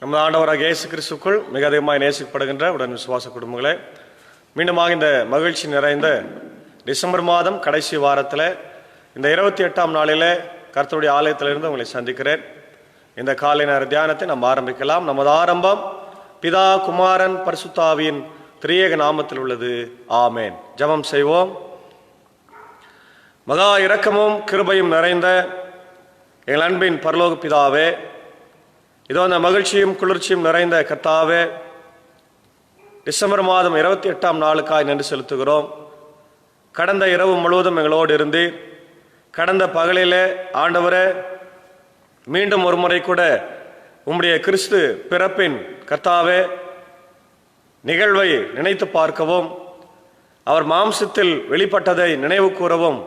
நமது ஆண்டவராக இயேசு கிறிஸ்துக்குள் மிக அதிகமாக நேசிக்கப்படுகின்ற உடன் விசுவாச குடும்பங்களே, மீண்டுமாக இந்த மகிழ்ச்சி நிறைந்த டிசம்பர் மாதம் கடைசி வாரத்தில் இந்த 28ஆம் நாளில் கர்த்தருடைய ஆலயத்திலிருந்து உங்களை சந்திக்கிறேன். இந்த காலை நேர தியானத்தை நாம் ஆரம்பிக்கலாம். நமது ஆரம்பம் பிதா, குமாரன், பரிசுத்தாவியின் திரியேக நாமத்தில் உள்ளது. ஆமேன். ஜெபம் செய்வோம். மகா இரக்கமும் கிருபையும் நிறைந்த எங்கள் அன்பின் பரலோக பிதாவே, இதோ அந்த மகிழ்ச்சியும் குளிர்ச்சியும் நிறைந்த கர்த்தாவே, டிசம்பர் மாதம் 28ஆம் நாளுக்காய் நன்றி செலுத்துகிறோம். கடந்த இரவு முழுவதும் எங்களோடு இருந்தீர். கடந்த பகலிலே ஆண்டவரே, மீண்டும் ஒரு முறை கூட உம்முடைய கிறிஸ்து பிறப்பின் கர்த்தாவே நிகழ்வை நினைத்து பார்க்கவும், அவர் மாம்சத்தில் வெளிப்பட்டதை நினைவு கூறவும்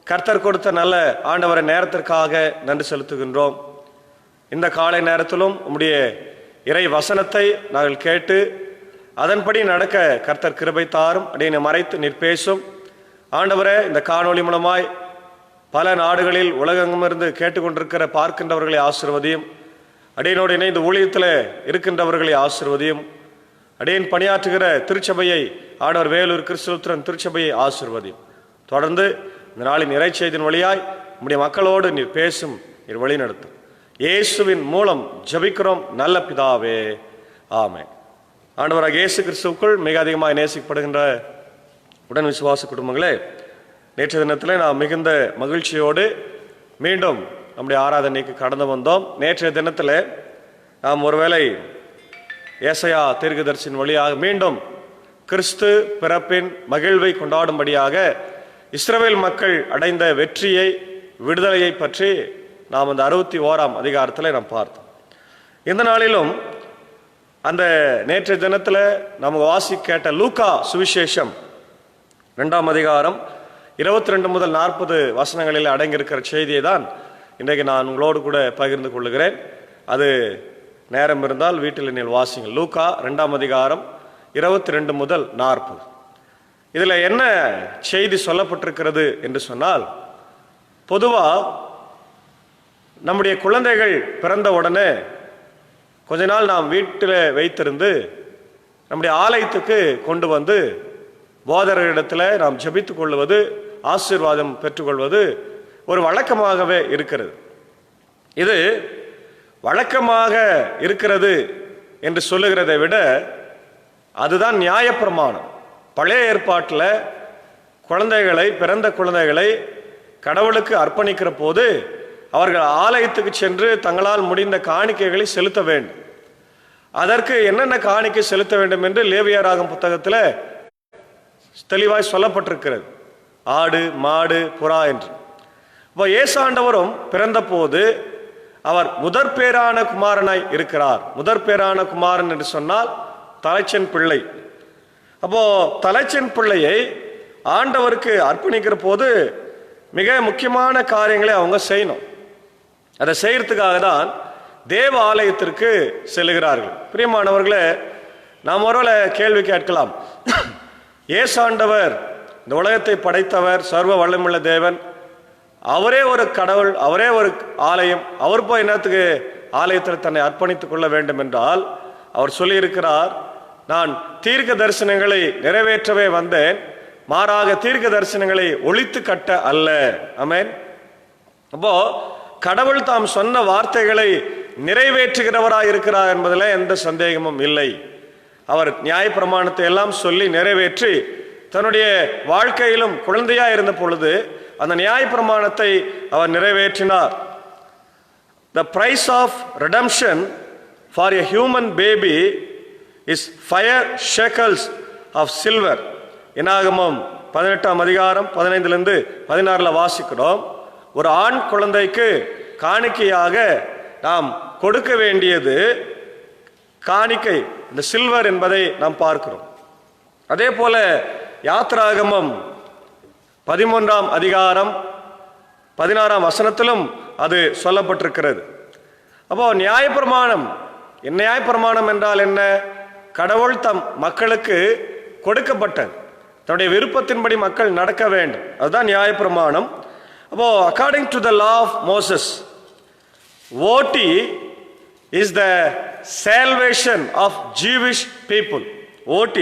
கர்த்தர் கொடுத்த நல்ல ஆண்டவரை நேரத்திற்காக நன்றி செலுத்துகின்றோம். இந்த காலை நேரத்திலும் உம்முடைய இறை வசனத்தை நாங்கள் கேட்டு அதன்படி நடக்க கர்த்தர் கிருபை தாரும். அடியனை மறைத்து நிற்பேசும் ஆண்டவரே, இந்த காணொளி மூலமாய் பல நாடுகளில் உலகெங்கிலிருந்து கேட்டுக்கொண்டிருக்கிற பார்க்கின்றவர்களை ஆசீர்வதியும். அடியனோடு இணைந்து ஊழியத்தில் இருக்கின்றவர்களை ஆசீர்வதியும். அடியன் பணியாற்றுகிற திருச்சபையை, ஆண்டவர் வேலூர் கிறிஸ்துவத்திரன் திருச்சபையை ஆசீர்வதியும். தொடர்ந்து இந்த நாளின் இறை செய்தியின் வழியாய் உம்முடைய மக்களோடு நீர் பேசும், நீர் வழி நடத்தும். இயேசுவின் மூலம் ஜெபிக்கிறோம் நல்ல பிதாவே, ஆமென். ஆண்டவராக இயேசு கிறிஸ்துவுக்குள் மிக அதிகமாக நேசிக்கப்படுகின்ற உடன் விசுவாச குடும்பங்களே, நேற்றைய தினத்தில் நாம் மிகுந்த மகிழ்ச்சியோடு மீண்டும் நம்முடைய ஆராதனைக்கு கடந்து வந்தோம். நேற்றைய தினத்தில் நாம் ஒருவேளை ஏசாயா தீர்க்கதரிசியின் வழியாக மீண்டும் கிறிஸ்து பிறப்பின் மகிழ்வை கொண்டாடும்படியாக இஸ்ரவேல் மக்கள் அடைந்த வெற்றியை, விடுதலையை பற்றி நாம் அந்த 61ஆம் அதிகாரத்தில் நாம் பார்த்தோம். இந்த நாளிலும் அந்த நேற்றைய தினத்தில் நமக்கு வாசி கேட்ட லூக்கா சுவிசேஷம் 2ஆம் அதிகாரம் 22 முதல் 40 வசனங்களில் அடங்கியிருக்கிற செய்தியை தான் இன்றைக்கு நான் உங்களோடு கூட பகிர்ந்து கொள்ளுகிறேன். அது நேரம் இருந்தால் வீட்டில் நீங்கள் வாசிங்கள். லூக்கா 2ஆம் அதிகாரம் 22 முதல் 40. இதில் என்ன செய்தி சொல்லப்பட்டிருக்கிறது என்று சொன்னால், பொதுவாக நம்முடைய குழந்தைகள் பிறந்த உடனே கொஞ்ச நாள் நாம் வீட்டில் வைத்திருந்து நம்முடைய ஆலயத்துக்கு கொண்டு வந்து போதகரிடத்தில் நாம் ஜெபித்துக் கொள்வது, ஆசீர்வாதம் பெற்றுக்கொள்வது ஒரு வழக்கமாகவே இருக்கிறது. இது வழக்கமாக இருக்கிறது என்று சொல்லுகிறதை விட அதுதான் நியாயப்பிரமாணம். பழைய ஏற்பாட்டில் குழந்தைகளை, பிறந்த குழந்தைகளை கடவுளுக்கு அர்ப்பணிக்கிற போது அவர்கள் ஆலயத்துக்கு சென்று தங்களால் முடிந்த காணிக்கைகளை செலுத்த வேண்டும். அதற்கு என்னென்ன காணிக்கை செலுத்த வேண்டும் என்று லேவியராகும் புத்தகத்தில் தெளிவாய் சொல்லப்பட்டிருக்கிறது. ஆடு, மாடு, புறா என்று. இப்போ ஏசாண்டவரும் பிறந்த போது அவர் முதற் பேரான குமாரனாய் இருக்கிறார். முதற் பேரான குமாரன் என்று சொன்னால் தலைச்சன் பிள்ளை. அப்போ தலைச்சன் பிள்ளையை ஆண்டவருக்கு அர்ப்பணிக்கிற போது மிக முக்கியமான காரியங்களை அவங்க செய்யணும். அதை செய்யறதுக்காக தான் தேவ ஆலயத்திற்கு செல்லுகிறார்கள். பிரியமானவர்களே, நாம் ஒருவேளை கேள்வி கேட்கலாம், ஏசாண்டவர் இந்த உலகத்தை படைத்தவர், சர்வ வல்லமுள்ள தேவன், அவரே ஒரு கடவுள், அவரே ஒரு ஆலயம், அவர் போய் என்னத்துக்கு ஆலயத்தில் தன்னை அர்ப்பணித்துக் கொள்ள வேண்டும் என்றால், அவர் சொல்லியிருக்கிறார், நான் தீர்க்க தரிசனங்களை நிறைவேற்றவே வந்தேன், மாறாக தீர்க்க தரிசனங்களை ஒழித்து கட்ட அல்ல. ஆமென். அப்போ கடவுள் தாம் சொன்ன வார்த்தைகளை நிறைவேற்றுகிறவராய் இருக்கிறார் என்பதில் எந்த சந்தேகமும் இல்லை. அவர் நியாயப்பிரமாணத்தை எல்லாம் சொல்லி நிறைவேற்றி தன்னுடைய வாழ்க்கையிலும் குழந்தையா இருந்த பொழுது அந்த நியாயப்பிரமாணத்தை அவர் நிறைவேற்றினார். The price of redemption for a human baby is 5 shekels of silver. என்னாகமம் 18ஆம் அதிகாரம் 15லிருந்து 16 வாசிக்கிறோம். ஒரு ஆண் குழந்தைக்கு காணிக்கையாக நாம் கொடுக்க வேண்டியது காணிக்கை, இந்த சில்வர் என்பதை நாம் பார்க்கிறோம். அதே போல யாத்திராகமம் 13ஆம் அதிகாரம் 16ஆம் வசனத்திலும் அது சொல்லப்பட்டிருக்கிறது. அப்போ நியாயப்பிரமாணம், நியாயப்பிரமாணம் என்றால் என்ன? கடவுள் தம் மக்களுக்கு கொடுக்கப்பட்டது, தன்னுடைய விருப்பத்தின்படி மக்கள் நடக்க வேண்டும், அதுதான் நியாயப்பிரமாணம். அப்போ according to the law of Moses, ஓட்டி is the salvation of Jewish people. OT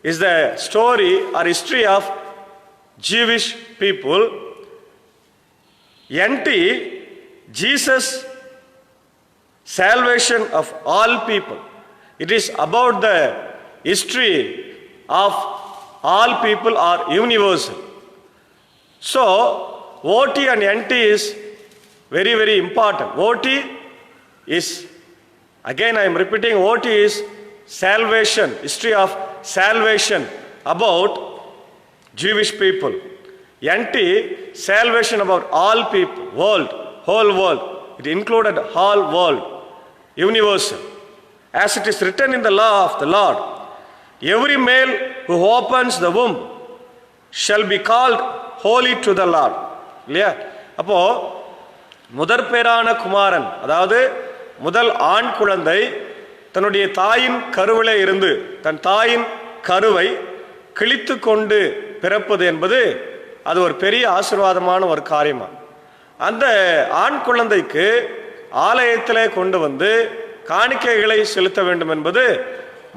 is the story or history of Jewish people. NT, Jesus salvation of all people. It is about the history of all people are universal. So OT and NT is very, very important. OT is, again I am repeating, OT is salvation, history of salvation about Jewish people. NT, salvation about all people, world, whole world. It included whole world, universal. As it is written in the law of the Lord, every male who opens the womb shall be called holy to the Lord. இல்லையா? அப்போ முதற் பேரான குமாரன், அதாவது முதல் ஆண் குழந்தை தன்னுடைய தாயின் கருவிலே இருந்து தன் தாயின் கருவை கிழித்து கொண்டு பிறப்பது என்பது அது ஒரு பெரிய ஆசீர்வாதமான ஒரு காரியமா. அந்த ஆண் குழந்தைக்கு ஆலயத்திலே கொண்டு வந்து காணிக்கைகளை செலுத்த வேண்டும் என்பது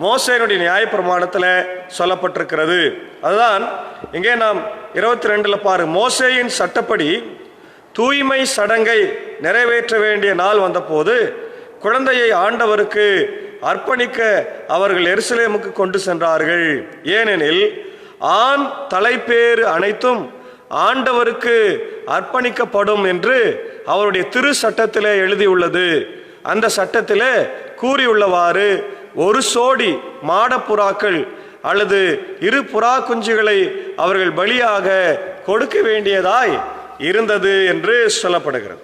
மோசேயினுடைய நியாயப்பிரமாணத்தில் சொல்லப்பட்டிருக்கிறது. அதுதான் இங்கே நாம் 22 பாருங்க. மோசேயின் சட்டப்படி தூய்மை சடங்கை நிறைவேற்ற வேண்டிய நாள் வந்தபோது குழந்தையை ஆண்டவருக்கு அர்ப்பணிக்க அவர்கள் எருசலேமுக்கு கொண்டு சென்றார்கள். ஏனெனில் ஆண் தலைப்பேறு அனைத்தும் ஆண்டவருக்கு அர்ப்பணிக்கப்படும் என்று அவருடைய திரு சட்டத்திலே எழுதியுள்ளது. அந்த சட்டத்திலே கூறியுள்ளவாறு ஒரு சோடி மாடப்புறாக்கள் அல்லது 2 புறா குஞ்சுகளை அவர்கள் பலியாக கொடுக்க வேண்டியதாய் இருந்தது என்று சொல்லப்படுகிறது.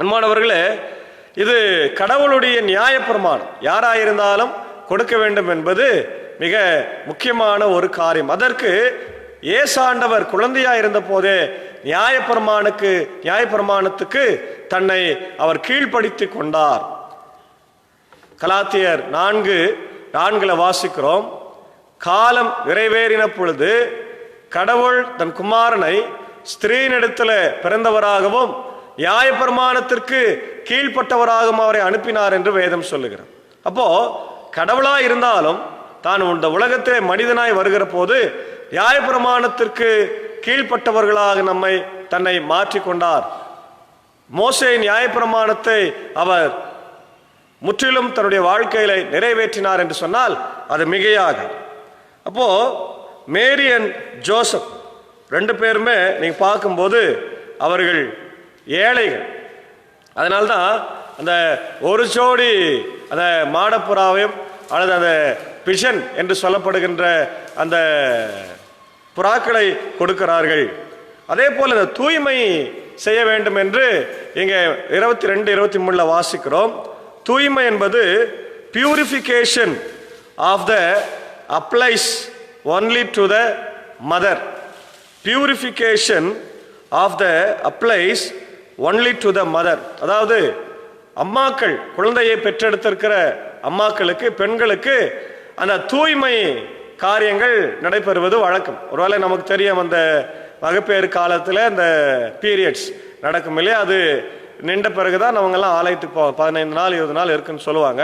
அன்பானவர்களே, இது கடவுளுடைய நியாயப்பிரமாணம். யாராயிருந்தாலும் கொடுக்க வேண்டும் என்பது மிக முக்கியமான ஒரு காரியம். அதற்கு ஏசாண்டவர் குழந்தையா இருந்த போதே நியாயப்பிரமாணத்துக்கு தன்னை அவர் கீழ்ப்படுத்தி கொண்டார். கலாத்தியர் 4:4 வாசிக்கிறோம். காலம் நிறைவேறின பொழுது கடவுள் தன் குமாரனை ஸ்திரீனிடத்தில் பிறந்தவராகவும் நியாயப்பிரமாணத்திற்கு கீழ்ப்பட்டவராகவும் அவரை அனுப்பினார் என்று வேதம் சொல்லுகிறார். அப்போ கடவுளா இருந்தாலும் தான் இந்த உலகத்திலே மனிதனாய் வருகிற போது நியாயப்பிரமாணத்திற்கு கீழ்ப்பட்டவர்களாக தன்னை மாற்றிக்கொண்டார். மோசே நியாயப்பிரமாணத்தை அவர் முற்றிலும் தன்னுடைய வாழ்க்கையில நிறைவேற்றினார் என்று சொன்னால் அது மிகையாக. அப்போ மேரி அண்ட் ஜோசப் 2 பேருமே நீங்க பார்க்கும்போது அவர்கள் ஏழைகள். அதனால்தான் அந்த ஒரு ஜோடி அந்த மாடப்புறாவையும் அல்லது அந்த பிஷன் என்று சொல்லப்படுகின்ற அந்த புறாக்களை கொடுக்கிறார்கள். அதே போல அந்த தூய்மை செய்ய வேண்டும் என்று இங்க 22-23 வாசிக்கிறோம். தூய்மை என்பது purification of the applies only to the mother. Purification of the applies only to the mother. அதாவது அம்மாக்கள், குழந்தையை பெற்றெடுத்திருக்கிற அம்மாக்களுக்கு, பெண்களுக்கு அந்த தூய்மை காரியங்கள் நடைபெறுவது வழக்கம். ஒருவேளை நமக்கு தெரியும், அந்த மகப்பேறு காலத்தில் அந்த பீரியட்ஸ் நடக்கும் இல்லையா, அது நின்ற பிறகுதான் அவங்கெல்லாம் ஆலயத்துக்கு போவாங்க. 15 நாள் 20 நாள் இருக்குன்னு சொல்லுவாங்க.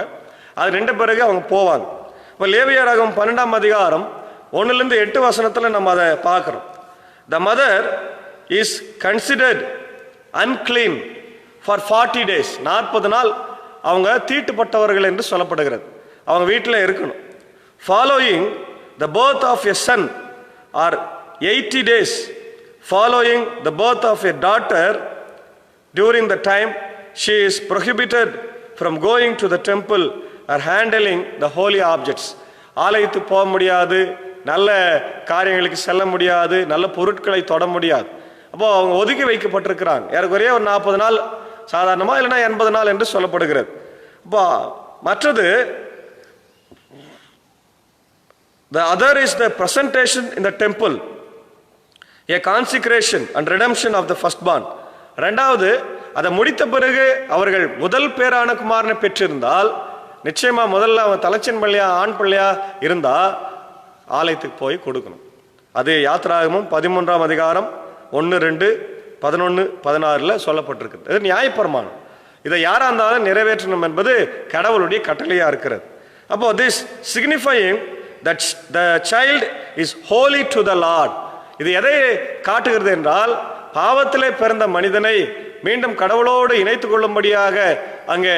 அது நின்ற பிறகு அவங்க போவாங்க. இப்போ லேவியராகமம் 12ஆம் அதிகாரம் 1-8 நம்ம அதை பார்க்குறோம். The mother is considered unclean for 40 days. 40 நாள் அவங்க தீட்டுப்பட்டவர்கள் என்று சொல்லப்படுகிறது. அவங்க வீட்டில் இருக்கணும். Following the birth of a son or 80 days following the birth of a daughter. During the time she is prohibited from going to the temple or handling the holy objects. ஆலயத்துக்கு போக முடியாது, நல்ல காரியங்களுக்கு செல்ல முடியாது, நல்ல பொருட்களை தொட முடியாது. அப்போ அவங்க ஒதுக்கி வைக்கப்பட்டிருக்கிறாங்க. ஏறக்குறைய ஒரு 40 நாள் சாதாரணமா, இல்லைன்னா 80 நாள் என்று சொல்லப்படுகிறது. அப்போ மற்றது the other is the presentation in the temple, a consecration and redemption of the firstborn. ரெண்டாவது, அதை முடித்த பிறகு அவர்கள் முதல் பேரான குமாரனை பெற்றிருந்தால் நிச்சயமா முதல்ல அவன் தலைச்சன் பிள்ளையா ஆண் பிள்ளையா இருந்தா ஆலயத்துக்கு போய் கொடுக்கணும். அது யாத்திராகமம் 13ஆம் அதிகாரம் 1, 2, 11, 16 சொல்லப்பட்டிருக்கு. இது நியாயப்பிரமாணம். இதை யாரா இருந்தாலும் நிறைவேற்றணும் என்பது கடவுளுடைய கட்டளையா இருக்கிறது. அப்போ this signifying that the child is holy to the Lord. இது எதை காட்டுகிறது என்றால், பாவத்திலே பிறந்த மனிதனை மீண்டும் கடவுளோடு இணைத்துக் கொள்ளும்படியாக அங்கே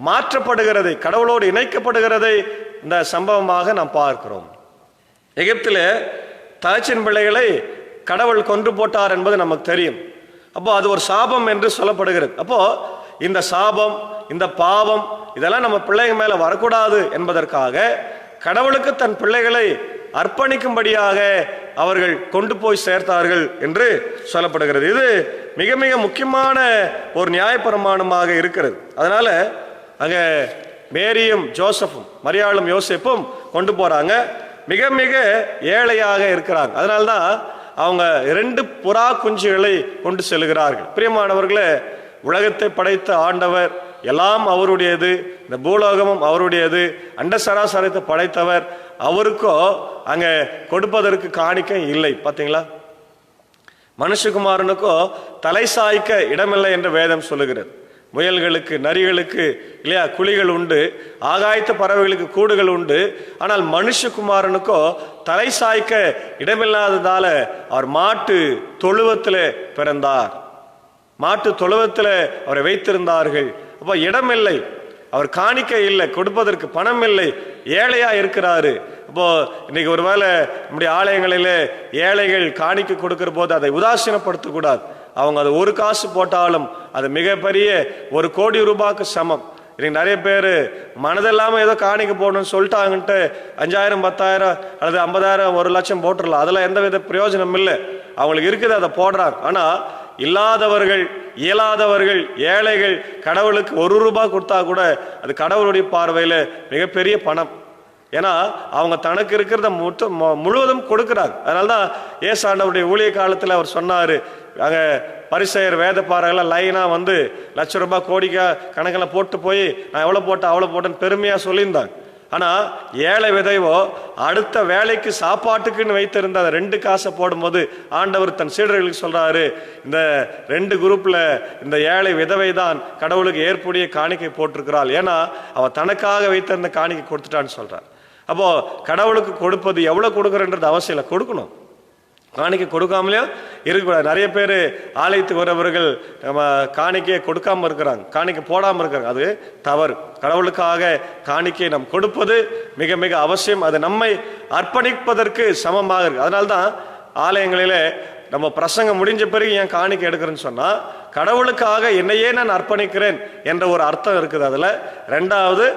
மாற்றப்படுகிறதை, கடவுளோடு இணைக்கப்படுகிறதை இந்த சம்பவமாக நாம் பார்க்கிறோம். எகிப்திலே தகச்சின் பிள்ளைகளை கடவுள் கொன்று போட்டார் என்பது நமக்கு தெரியும். அப்போ அது ஒரு சாபம் என்று சொல்லப்படுகிறது. அப்போ இந்த சாபம், இந்த பாவம் இதெல்லாம் நம்ம பிள்ளைங்க மேல வரக்கூடாது என்பதற்காக கடவுளுக்கு தன் பிள்ளைகளை அர்ப்பணிக்கும்படியாக அவர்கள் கொண்டு போய் சேர்த்தார்கள் என்று சொல்லப்படுகிறது. இது மிக மிக முக்கியமான ஒரு நியாயப்பிரமாணமாக இருக்கிறது. அதனால அங்க மேரியும் ஜோசப்பும், மரியாளும் யோசேப்பும் கொண்டு போறாங்க. மிக மிக ஏழையாக இருக்கிறாங்க. அதனால்தான் அவங்க 2 புறா குஞ்சுகளை கொண்டு செல்கிறார்கள். பிரியமானவர்களே, உலகத்தை படைத்த ஆண்டவர், எல்லாம் அவருடையது, இந்த பூலோகமும் அவருடையது, அண்ட சராசரத்தை படைத்தவர், அவருக்கோ அங்க கொடுப்பதற்கு காணிக்கை இல்லை. பாத்தீங்களா, மனுஷகுமாரனுக்கோ தலை சாய்க்க இடமில்லை என்று வேதம் சொல்லுகிறது. முயல்களுக்கு, நரிகளுக்கு இல்லையா குழிகள் உண்டு, ஆகாயத்து பறவைகளுக்கு கூடுகள் உண்டு. ஆனால் மனுஷகுமாரனுக்கோ தலை சாய்க்க இடமில்லாததால அவர் மாட்டு தொழுவத்தில் பிறந்தார். மாட்டு தொழுவத்தில் அவரை வைத்திருந்தார்கள். அப்போ இடமில்லை, அவர் காணிக்கை இல்லை, கொடுப்பதற்கு பணம் இல்லை, ஏழையா இருக்கிறாரு. அப்போ இன்னைக்கு ஒருவேளை நம்முடைய ஆலயங்களிலே ஏழைகள் காணிக்கை கொடுக்கிற போது அதை உதாசீனப்படுத்தக்கூடாது. அவங்க அது 1 காசு போட்டாலும் அது மிகப்பெரிய 1 கோடி ரூபாய்க்கு சமம். இன்னைக்கு நிறைய பேர் மனதில்லாம ஏதோ காணிக்கை போடணும்னு சொல்லிட்டாங்கன்ட்டு 5000, 10,000 அல்லது 50,000, 1 லட்சம் போட்டுடலாம். அதெல்லாம் எந்த வித பிரயோஜனம் இல்லை. அவங்களுக்கு இருக்குது, அதை போடுறாங்க. ஆனா இல்லாதவர்கள், இயலாதவர்கள், ஏழைகள் கடவுளுக்கு 1 ரூபாய் கொடுத்தா கூட அது கடவுளுடைய பார்வையில மிகப்பெரிய பணம். ஏன்னா அவங்க தனக்கு இருக்கிறத முழுவதும் கொடுக்கிறாங்க. அதனால்தான் இயேசு ஆண்டவருடைய ஊழிய காலத்தில் அவர் சொன்னாரு, அங்க பரிசேயர் வேத பாறைகள்லாம் லைனா வந்து லட்ச ரூபாய் கோடிக்கா கணக்கில் போட்டு போய் நான் எவ்வளவு போட்டேன் அவ்வளவு போட்டேன்னு பெருமையா சொல்லியிருந்தாங்க. ஆனா ஏழை விதைவோ அடுத்த வேலைக்கு சாப்பாட்டுக்குன்னு வைத்திருந்த 2 காசை போடும்போது ஆண்டவர் தன் சீடர்களுக்கு சொல்றாரு, இந்த 2 குரூப்ல இந்த ஏழை விதவை தான் கடவுளுக்கு ஏற்புடைய காணிக்கை போட்டிருக்கிறாள். ஏன்னா அவ தனக்காக வைத்திருந்த காணிக்கை கொடுத்துட்டான்னு சொல்றார். அப்போ கடவுளுக்கு கொடுப்பது எவ்வளவு கொடுக்குறன்றது அவசியம் இல்லை, கொடுக்கணும். காணிக்கை கொடுக்காமலே இருக்கக்கூடாது. நிறைய பேர் ஆலயத்துக்கு வரவர்கள் நம்ம காணிக்கையை கொடுக்காம இருக்கிறாங்க, காணிக்கை போடாமல் இருக்கிறாங்க. அது தவறு. கடவுளுக்காக காணிக்கையை நாம் கொடுப்பது மிக மிக அவசியம். அது நம்மை அர்ப்பணிப்பதற்கு சமமாக இருக்கு. அதனால்தான் ஆலயங்களிலே நம்ம பிரசங்கம் முடிஞ்ச பிறகு ஏன் காணிக்கை எடுக்கிறேன்னு சொன்னா, கடவுளுக்காக என்னையே நான் அர்ப்பணிக்கிறேன் என்ற ஒரு அர்த்தம் இருக்குது. அதுல 2வது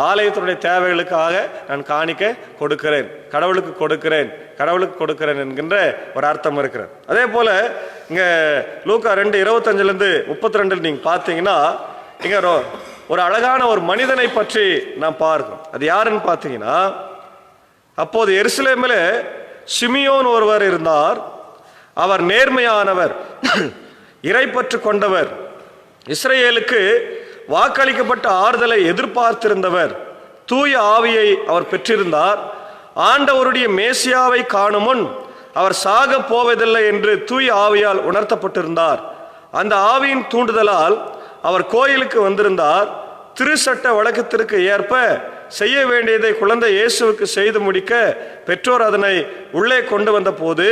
ஆலயத்தினுடைய தேவைகளுக்காக நான் காணிக்கை கொடுக்கிறேன், கடவுளுக்கு கொடுக்கிறேன், கடவுளுக்கு கொடுக்கிறேன் என்கின்ற ஒரு அர்த்தம் இருக்கிறது. அதே போல இங்க லூக்கா 2:25-32 நீங்க பார்த்தீங்கன்னா இங்க ஒரு அழகான ஒரு மனிதனை பற்றி நாம் பார்க்கிறோம். அது யாருன்னு பார்த்தீங்கன்னா, அப்போது எருசலேமிலே சிமியோன் ஒருவர் இருந்தார். அவர் நேர்மையானவர், இறைப்பற்று கொண்டவர், இஸ்ரவேலுக்கு வாக்களிக்கப்பட்ட ஆறுதலை எதிர்பார்த்திருந்தவர், தூய ஆவியை அவர் பெற்றிருந்தார். ஆண்டவருடைய மேசியாவை காணும் முன் அவர் சாக போவதில்லை என்று தூய ஆவியால் உணர்த்தப்பட்டிருந்தார். அந்த ஆவியின் தூண்டுதலால் அவர் கோயிலுக்கு வந்திருந்தார். திருச்சட்ட வழக்கத்திற்கு ஏற்ப செய்ய வேண்டியதை குழந்தை இயேசுவுக்கு செய்து முடிக்க பெற்றோர் அதனை உள்ளே கொண்டு வந்த போது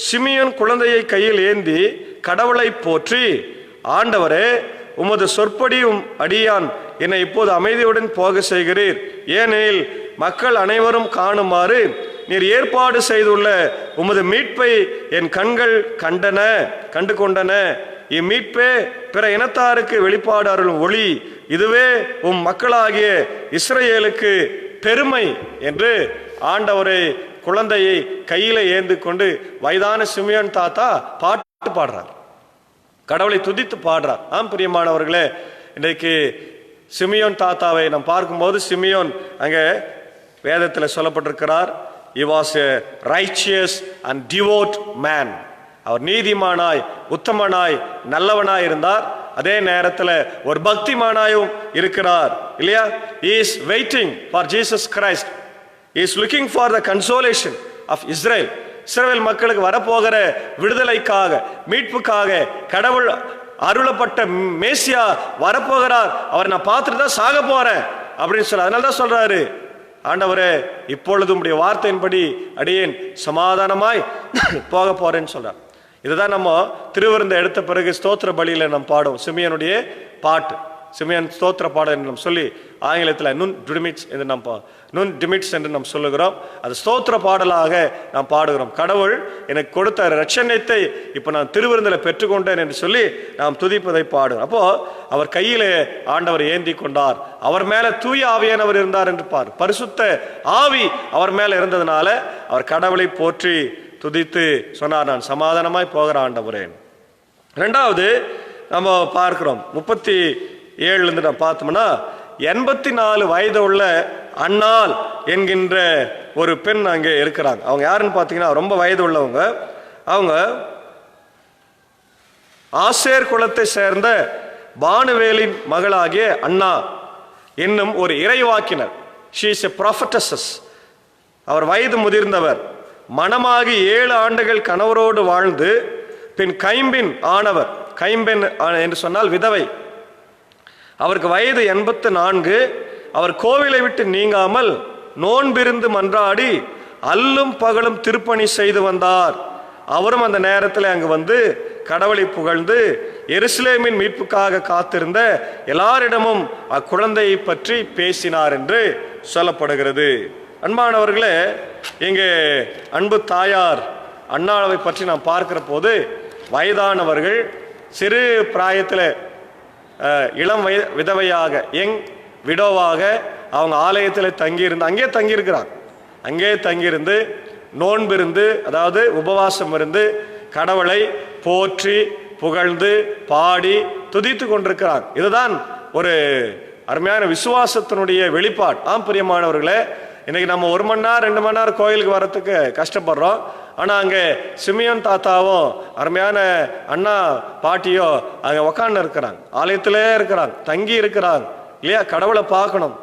சிமியோன் குழந்தையை கையில் ஏந்தி கடவுளை போற்றி, ஆண்டவரே, உமது சொற்படியும் அடியான் என்னை இப்போது அமைதியுடன் போக செய்கிறீர். ஏனெனில் மக்கள் அனைவரும் காணுமாறு நீர் ஏற்பாடு செய்துள்ள உமது மீட்பை என் கண்கள் கண்டு கொண்டன. இம்மீட்பே பிற இனத்தாருக்கு வெளிப்பாடு அருளும் ஒளி. இதுவே உம் மக்களாகிய இஸ்ரவேலுக்கு பெருமை என்று ஆண்டவரை குழந்தையை கையில ஏந்து கொண்டு வயதான சிமியோன் தாத்தா பாட்டு பாடுறார், கடவுளை துதித்து பாடுறார். ஆம் பிரியமானவர்களே, இன்றைக்கு சிமியோன் தாத்தாவை நாம் பார்க்கும்போது சிமியோன் அங்கே வேதத்தில் சொல்லப்பட்டிருக்கிறார். He was a righteous and devout man. அவர் நீதிமானாய், உத்தமனாய், நல்லவனாய் இருந்தார். அதே நேரத்தில் ஒரு பக்திமானாயும் இருக்கிறார் இல்லையா? He is waiting for Jesus Christ. He is looking for the consolation of Israel. இஸ்ரவேல் மக்களுக்கு வரப்போகிற விடுதலைக்காக, மீட்புக்காக கடவுள் அருளப்பட்ட மேசியா வரப்போகிறார், அவரை நான் பார்த்துட்டு தான் சாக போறேன் அப்படின்னு சொல்ல. அதனால தான் சொல்றாரு, ஆண்டவரே இப்பொழுது உம்முடைய வார்த்தையின்படி அடியேன் சமாதானமாய் போக போறேன்னு சொல்றார். இதுதான் நம்ம திருவிருந்த எடுத்த பிறகு ஸ்தோத்திர பலியில நம்ம பாடும் சிமியனுடைய பாட்டு, சிமியன் ஸ்தோத்திர பாடல் என்று நாம் சொல்லி ஆங்கிலத்தில் நுன் டிமிட்ஸ் என்று நாம் சொல்லுகிறோம். அது ஸ்தோத்திர பாடலாக நாம் பாடுகிறோம். கடவுள் எனக்கு கொடுத்த ரட்சணத்தை இப்போ நான் திருவிருந்தில் பெற்றுக்கொண்டேன் என்று சொல்லி நாம் துதிப்பதை பாடுகிறோம். அப்போ அவர் கையிலே ஆண்டவர் ஏந்தி கொண்டார், அவர் மேல தூய ஆவியானவர் இருந்தார் என்று பார். பரிசுத்த ஆவி அவர் மேல இருந்ததுனால அவர் கடவுளை போற்றி துதித்து சொன்னார், நான் சமாதானமாய் போகிற ஆண்டவரே. ரெண்டாவது நம்ம பார்க்கிறோம் 37 நம்ம பார்த்தோம்னா 84 வயது உள்ள அன்னாள் என்கின்ற ஒரு பெண் அங்கே இருக்கிறாங்க. அவங்க யாருன்னு பார்த்தீங்கன்னா ரொம்ப வயது உள்ளவங்க. அவங்க ஆசேர் குலத்தை சேர்ந்த பானுவேலின் மகளாகிய அன்னா என்னும் ஒரு இறைவாக்கினர். She is a ப்ராஃபட்டஸ். அவர் வயது முதிர்ந்தவர். மணமாகி 7 ஆண்டுகள் கணவரோடு வாழ்ந்து பின் கைம்பின் ஆனவர். கைம்பின் என்று சொன்னால் விதவை. அவருக்கு வயது 84. அவர் கோவிலை விட்டு நீங்காமல் நோன்பிருந்து மன்றாடி அல்லும் பகலும் திருப்பணி செய்து வந்தார். அவரும் அந்த நேரத்தில் அங்கு வந்து கடவுளை புகழ்ந்து எருசலேமின் மீட்புக்காக காத்திருந்த எல்லாரிடமும் அக்குழந்தையை பற்றி பேசினார் என்று சொல்லப்படுகிறது. அன்பானவர்களே, இங்கே அன்பு தாயார் அன்னாளை பற்றி நாம் பார்க்கிற போது வயதானவர்கள், சிறு பிராயத்தில் இளம் விதவையாக யங் விடோவாக அவங்க ஆலயத்தில் தங்கியிருந்து அங்கே தங்கியிருந்து நோன்பிருந்து, அதாவது உபவாசம் இருந்து கடவுளை போற்றி புகழ்ந்து பாடி துதித்து கொண்டிருக்கிறார். இதுதான் ஒரு அருமையான விசுவாசத்தினுடைய வெளிப்பாடு. பிரியமானவர்களே, இன்னைக்கு நம்ம 1 மணி நேரம் 2 மணி நேரம் கோயிலுக்கு வர்றதுக்கு கஷ்டப்படுறோம். ஆனால் அங்கே சிமியோன் தாத்தாவும் அருமையான அண்ணா பாட்டியோ அங்கே உக்காந்து இருக்கிறாங்க, ஆலயத்திலே இருக்கிறாங்க, தங்கி இருக்கிறாங்க இல்லையா? கடவுளை பார்க்கணும்,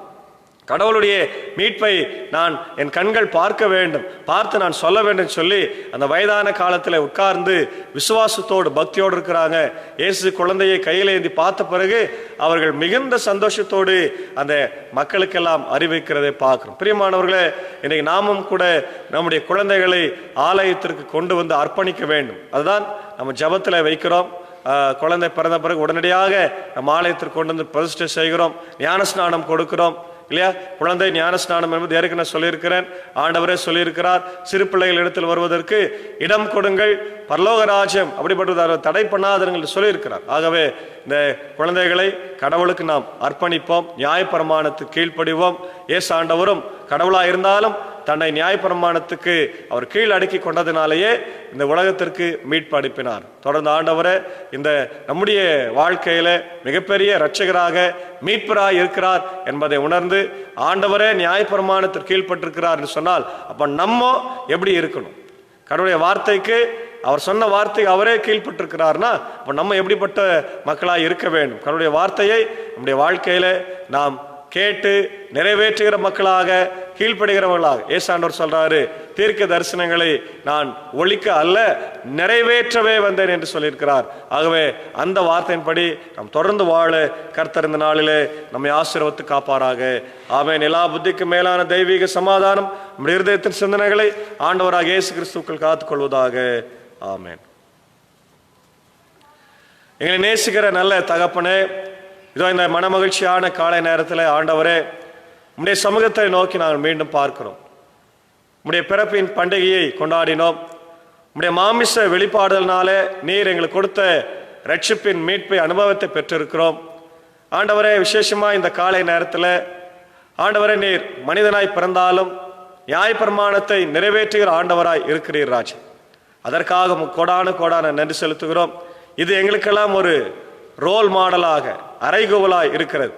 கடவுளுடைய மீட்பை நான் என் கண்கள் பார்க்க வேண்டும், பார்த்து நான் சொல்ல வேண்டும் சொல்லி அந்த வயதான காலத்தில் உட்கார்ந்து விசுவாசத்தோடு பக்தியோடு இருக்கிறாங்க. இயேசு குழந்தையை கையில் ஏந்தி பார்த்த பிறகு அவர்கள் மிகுந்த சந்தோஷத்தோடு அந்த மக்களுக்கெல்லாம் அறிவிக்கிறதை பார்க்கிறோம். பிரியமானவர்களே, இன்னைக்கு நாமும் கூட நம்முடைய குழந்தைகளை ஆலயத்திற்கு கொண்டு வந்து அர்ப்பணிக்க வேண்டும். அதுதான் நம்ம ஜபத்தில் வைக்கிறோம். குழந்தை பிறந்த பிறகு உடனடியாக நம்ம ஆலயத்திற்கு கொண்டு வந்து பிரதிஷ்டை செய்கிறோம், ஞானஸ்நானம் கொடுக்கிறோம் இல்லையா? குழந்தை ஞானஸ்நானம் என்பது ஏற்கனவே சொல்லியிருக்கிறேன், ஆண்டவரே சொல்லியிருக்கிறார். சிறு பிள்ளைகள் இடத்தில் வருவதற்கு இடம் கொடுங்கள், பரலோக ராஜ்யம் அப்படிப்பட்ட தடை பண்ணாதீர்கள் என்று சொல்லியிருக்கிறார். ஆகவே இந்த குழந்தைகளை கடவுளுக்கு நாம் அர்ப்பணிப்போம், நியாயப்பிரமாணத்துக்கு கீழ்ப்படிவோம். இயேசு ஆண்டவரும் கடவுளாக இருந்தாலும் தன்னை நியாயப்பிரமாணத்துக்கு அவர் கீழ் அடக்கி கொண்டதினாலேயே இந்த உலகத்திற்கு மீட்பு அனுப்பினார். தொடர்ந்து ஆண்டவரே இந்த நம்முடைய வாழ்க்கையில மிகப்பெரிய இரட்சகராக மீட்பராக இருக்கிறார் என்பதை உணர்ந்து ஆண்டவரே நியாயப்பிரமாணத்திற்கு கீழ்பட்டிருக்கிறார் என்று சொன்னால் அப்ப நம்ம எப்படி இருக்கணும்? கடவுளுடைய வார்த்தைக்கு, அவர் சொன்ன வார்த்தைக்கு அவரே கீழ்பட்டிருக்கிறார்னா அப்ப நம்ம எப்படிப்பட்ட மக்களாக இருக்க வேண்டும்? கடவுளுடைய வார்த்தையை நம்முடைய வாழ்க்கையில நாம் கேட்டு நிறைவேற்றுகிற மக்களாக, கீழ்ப்படுகிறவர்களாக. ஏசாண்டவர் சொல்றாரு, தீர்க்க தரிசனங்களை நான் ஒழிக்க அல்ல நிறைவேற்றவே வந்தேன் என்று சொல்லியிருக்கிறார். ஆகவே அந்த வார்த்தையின்படி நாம் தொடர்ந்து வாழ கர்த்தர் இந்த நாளிலே நம்மை ஆசீர்வதித்து காப்பாராக. ஆமென். எல்லா புத்திக்கு மேலான தெய்வீக சமாதானம் நம்முடைய இருதயத்தின் சிந்தனைகளை ஆண்டவராக இயேசு கிறிஸ்துவுக்குள் காத்துக்கொள்வதாக. ஆமென். எங்களை நேசிக்கிற நல்ல தகப்பனே, இதோ இந்த மனமகிழ்ச்சியான காலை நேரத்தில் ஆண்டவரே உம்முடைய சமூகத்தை நோக்கி நாங்கள் மீண்டும் பார்க்கிறோம். உம்முடைய பிறப்பின் பண்டிகையை கொண்டாடினோம். உம்முடைய மாமிச வெளிப்பாடுதல்னாலே நீர் எங்களுக்கு கொடுத்த ரட்சிப்பின் மீட்பை அனுபவத்தை பெற்றிருக்கிறோம். ஆண்டவரே, விசேஷமாக இந்த காலை நேரத்தில் ஆண்டவரே நீர் மனிதனாய் பிறந்தாலும் நியாயப்பிரமாணத்தை நிறைவேற்றுகிற ஆண்டவராய் இருக்கிறீர் ராஜா. அதற்காக கோடான நன்றி செலுத்துகிறோம். இது எங்களுக்கெல்லாம் ஒரு ரோல் மாடலாக, அறைகோவலாய் இருக்கிறது.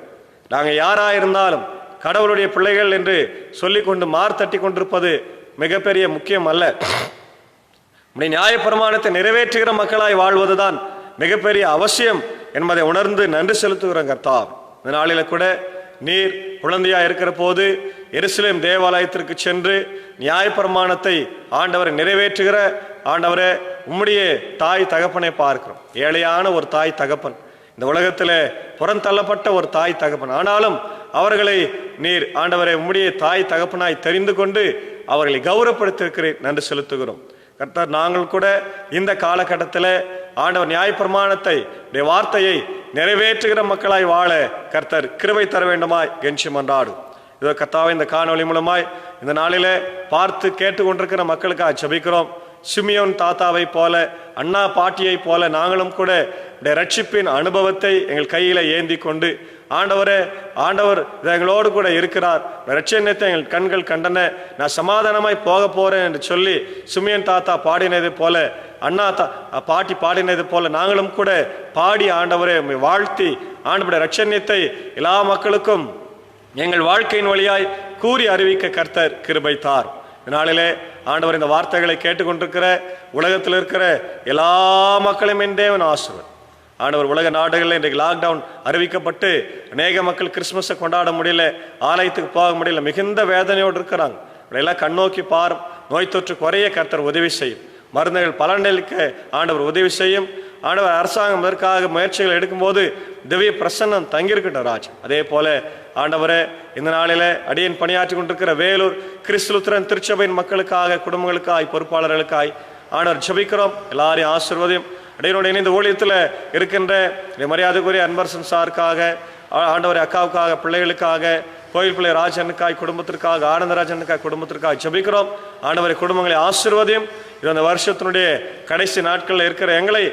நாங்கள் யாராக இருந்தாலும் கடவுளுடைய பிள்ளைகள் என்று சொல்லிக்கொண்டு மார்த்தட்டி கொண்டிருப்பது மிகப்பெரிய முக்கியம் அல்ல. நியாயப்பிரமாணத்தை நிறைவேற்றுகிற மக்களாய் வாழ்வதுதான் மிகப்பெரிய அவசியம் என்பதை உணர்ந்து நன்றி செலுத்துகிறோம் கர்த்தா. இந்த நாளில கூட நீர் குழந்தையா இருக்கிற போது எருசலேம் தேவாலயத்திற்கு சென்று நியாயப்பிரமாணத்தை ஆண்டவரை நிறைவேற்றுகிற ஆண்டவரே உம்முடைய தாய் தகப்பனை பார்க்கிறோம். ஏழையான ஒரு தாய் தகப்பன், இந்த உலகத்திலே புறந்தள்ளப்பட்ட ஒரு தாய் தகப்பன். ஆனாலும் அவர்களை நீர் ஆண்டவரை உம்முடைய தாய் தகப்பனாய் தெரிந்து கொண்டு அவர்களை கௌரவப்படுத்தியிருக்கிறேன், நன்றி செலுத்துகிறோம். கர்த்தர், நாங்கள் கூட இந்த காலகட்டத்தில் ஆண்டவர் நியாயப்பிரமாணத்தை வார்த்தையை நிறைவேற்றுகிற மக்களாய் வாழ கர்த்தர் கிருபை தர வேண்டுமாய் கெஞ்சி மன்றாடும். இதோ கர்த்தாவை இந்த காணொளி மூலமாய் இந்த நாளிலே பார்த்து கேட்டுக்கொண்டிருக்கிற மக்களுக்காக ஜெபிக்கிறோம். சிமியோன் தாத்தாவை போல, அண்ணா பாட்டியை போல நாங்களும் கூட ரட்சிப்பின் அனுபவத்தை எங்கள் கையில ஏந்தி கொண்டு, ஆண்டவர் எங்களோடு கூட இருக்கிறார், ரட்சணத்தை எங்கள் கண்கள் கண்டன, நான் சமாதானமாய் போக போறேன் என்று சொல்லி சிமியோன் தாத்தா பாடினது போல, அண்ணா பாட்டி பாடினது போல நாங்களும் கூட பாடி ஆண்டவரை வாழ்த்தி ஆண்டவருடைய ரட்சணத்தை எல்லா மக்களுக்கும் எங்கள் வாழ்க்கையின் வழியாய் கூறி அறிவிக்க கர்த்தர் கிருபை தார். நாளிலே ஆண்டவர் இந்த வார்த்தைகளை கேட்டுக்கொண்டிருக்கிற உலகத்தில் இருக்கிற எல்லா மக்களும் என் தேவன் ஆசீர்வதிப்பார். ஆண்டவர், உலக நாடுகளில் இன்றைக்கு லாக்டவுன் அறிவிக்கப்பட்டு அநேக மக்கள் கிறிஸ்துமஸை கொண்டாட முடியல, ஆலயத்துக்கு போக முடியல, மிகுந்த வேதனையோடு இருக்கிறாங்க. எல்லாம் கண்ணோக்கி பாரும். நோய் தொற்று குறைய கர்த்தர் உதவி செய்யும். மருந்துகள் பலனளிக்க ஆண்டவர் உதவி செய்யும். ஆண்டவர், அரசாங்கம் இதற்காக முயற்சிகள் எடுக்கும்போது திவ்ய பிரசன்னம் தங்கியிருக்கட்டும் ராஜ். அதே போல ஆண்டவரே, இந்த நாளில அடியேன் பணியாற்றி கொண்டிருக்கிற வேலூர் கிறிஸ்து லுத்தரன் திருச்சபையின் மக்களுக்காக, குடும்பங்களுக்காய், பொறுப்பாளர்களுக்காய் ஆண்டவர் ஜெபிக்கிறோம். எல்லாரையும் ஆசீர்வதியும். அடியனுடைய இந்த ஊழியத்தில் இருக்கின்ற மரியாதைக்குரிய அன்பரசன் சாருக்காக, ஆண்டவரை அக்காவுக்காக, பிள்ளைகளுக்காக, கோயில் பிள்ளை ராஜனுக்காய் குடும்பத்திற்காக, ஆனந்தராஜனுக்காய் குடும்பத்திற்காக ஜெபிக்கிறோம். ஆண்டவரை குடும்பங்களை ஆசீர்வதியும். இது அந்த வருஷத்தினுடைய கடைசி நாட்களில் இருக்கிற எங்களை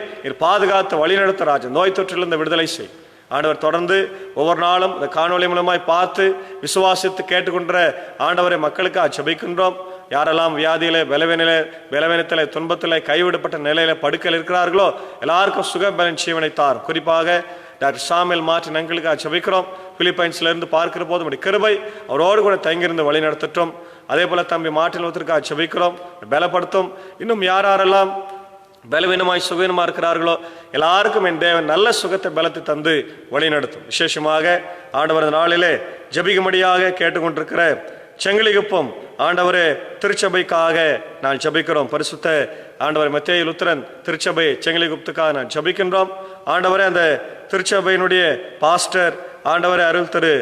பாதுகாத்து வழிநடத்த ராஜன், நோய் தொற்றிலிருந்து விடுதலை செய். ஆண்டவர், தொடர்ந்து ஒவ்வொரு நாளும் இந்த காணொலி மூலமாய் பார்த்து விசுவாசித்து கேட்டுக்கொண்ட ஆண்டவரை மக்களுக்காக ஜெபிக்கின்றோம். யாரெல்லாம் வியாதியில, பலவீனத்திலே, துன்பத்திலே, கைவிடப்பட்ட நிலையில படுக்கையில் இருக்கிறார்களோ எல்லாருக்கும் சுக பலன் ஜீவனை தார். குறிப்பாக டாக்டர் சாமுவேல் மார்ட்டின் எங்களுக்காக ஜெபிக்கிறோம். பிலிப்பைன்ஸ்ல இருந்து பார்க்கிற போது நம்முடைய கிருபை அவரோடு கூட தங்கியிருந்து வழி நடத்தட்டும். அதே போல தம்பி மார்ட்டின் லூத்தருக்காக ஜெபிக்கிறோம், பலப்படுத்தும். இன்னும் யாரெல்லாம் பலவீனமாய் சுகவீனமா இருக்கிறார்களோ எல்லாருக்கும் என் தேவன் நல்ல சுகத்தை பலத்தை தந்து வழி நடத்தும். விசேஷமாக ஆண்டவர் நாளிலே ஜெபிக்கும்படியாக கேட்டுக்கொண்டிருக்கிற செங்கிலிகுப்பம் ஆண்டவரே திருச்சபைக்காக நான் ஜெபிக்கிறோம். பரிசுத்த ஆண்டவர் மத்தேயு லுத்தரன் திருச்சபை செங்கிலிகுப்பத்துக்காக நான் ஜெபிக்கின்றோம். ஆண்டவரே, அந்த திருச்சபையினுடைய பாஸ்டர் ஆண்டவரே அருள் திரு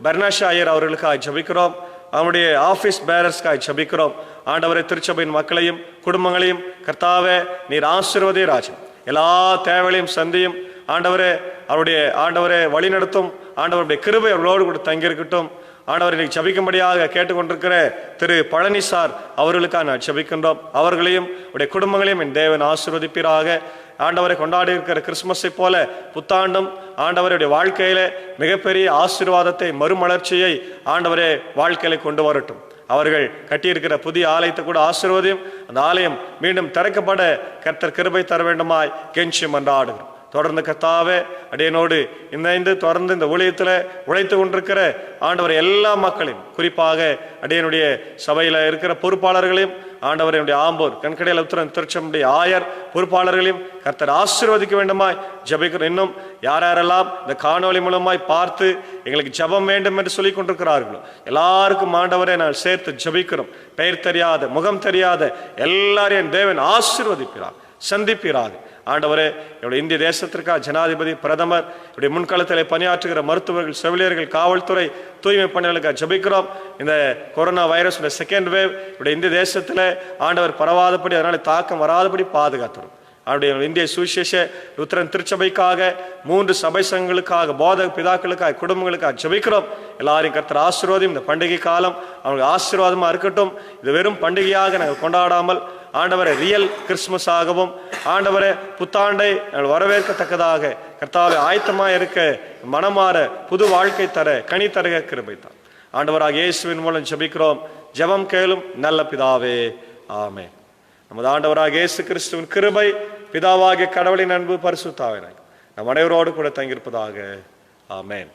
பர்னாஷா ஐயர் அவர்களுக்காக ஜெபிக்கிறோம். அவனுடைய ஆபீஸ் பேரர்ஸ்க்காக ஜெபிக்கிறோம். ஆண்டவரை திருச்சபையின் மக்களையும் குடும்பங்களையும் கர்த்தாவே நீர் ஆசீர்வதியும் ராஜன். எல்லா தேவைகளையும் சந்தியும். ஆண்டவரே வழி நடத்தும். ஆண்டவருடைய கிருபை அவர்களோடு கூட தங்கியிருக்கட்டும். ஆண்டவர் இன்னைக்கு ஜெபிக்கும்படியாக கேட்டுக்கொண்டிருக்கிற திரு பழனி சார் அவர்களுக்காக நான் ஜெபிக்கின்றோம். அவர்களையும் உடைய குடும்பங்களையும் என் தேவன் ஆசீர்வதிப்பீராக. ஆண்டவரை கொண்டாடி இருக்கிற கிறிஸ்துமஸை போல புத்தாண்டும் ஆண்டவருடைய வாழ்க்கையில மிகப்பெரிய ஆசீர்வாதத்தை, மறுமலர்ச்சியை ஆண்டவரே வாழ்க்கையில கொண்டு வரட்டும். அவர்கள் கட்டியிருக்கிற புதிய ஆலயத்தை கூட ஆசீர்வதியும். அந்த ஆலயம் மீண்டும் திறக்கப்பட கர்த்தர் கிருபை தர வேண்டுமாய் கெஞ்சி மன்றாடுகிறோம். தொடர்ந்து கர்த்தாவே அடியனோடு தொடர்ந்து இந்த ஊழியத்தில் உழைத்து கொண்டிருக்கிற ஆண்டவர் எல்லா மக்களையும், குறிப்பாக அடியனுடைய சபையில் இருக்கிற பொறுப்பாளர்களையும், ஆண்டவரையுடைய ஆம்பூர் கண்கடையில் உத்தரன் திருச்சபையுடைய ஆயர் பொறுப்பாளர்களையும் கர்த்தர் ஆசீர்வதிக்க வேண்டுமாய் ஜெபிக்கிறோம். இன்னும் யாரெல்லாம் இந்த காணொலி மூலமாய் பார்த்து எங்களுக்கு ஜெபம் வேண்டும் என்று சொல்லிக் கொண்டிருக்கிறார்களோ எல்லாருக்கும் ஆண்டவரை நான் சேர்த்து ஜெபிக்கிறோம். பெயர் தெரியாத, முகம் தெரியாத எல்லாரையும் தேவன் ஆசீர்வதிக்கிறார், சந்திப்பீராக. ஆண்டவரே, என்னுடைய இந்திய தேசத்திற்காக ஜனாதிபதி, பிரதமர், இப்படி முன்களத்தில் பணியாற்றுகிற மருத்துவர்கள், செவிலியர்கள், காவல்துறை, தூய்மை பணிகளுக்காக ஜெபிக்கிறோம். இந்த கொரோனா வைரஸ் செகண்ட் வேவ் இப்படி இந்திய தேசத்தில் ஆண்டவர் பரவாதபடி, அதனால தாக்கம் வராதபடி பாதுகாத்துரும். அவருடைய இந்திய சுவிசேஷ லுத்தரன் திருச்சபைக்காக, 3 சபை சங்கங்களுக்காக, போதக பிதாக்களுக்காக, குடும்பங்களுக்காக ஜெபிக்கிறோம். எல்லாரையும் கர்த்தர் ஆசீர்வாதம். இந்த பண்டிகை காலம் அவங்களுக்கு ஆசீர்வாதமா இருக்கட்டும். இது வெறும் பண்டிகையாக நாங்கள் கொண்டாடாமல் ஆண்டவரை ரியல் கிறிஸ்துமஸ் ஆகவும், ஆண்டவரை புத்தாண்டை நாங்கள் வரவேற்கத்தக்கதாக கர்த்தாவை ஆயத்தமாக இருக்க, மனமாற, புது வாழ்க்கை தர, கனி தருக கிருபை தான். ஆண்டவராக இயேசுவின் மூலம் ஜெபிக்கிறோம். ஜெபம் கேளும் நல்ல பிதாவே, ஆமென். நமது ஆண்டவராக இயேசு கிறிஸ்துவின் கிருபை, பிதாவாகிய கடவுளின் அன்பு, பரிசுத்த ஆவியானவர் நம் அனைவரோடு கூட தங்கியிருப்பதாக. ஆமென்.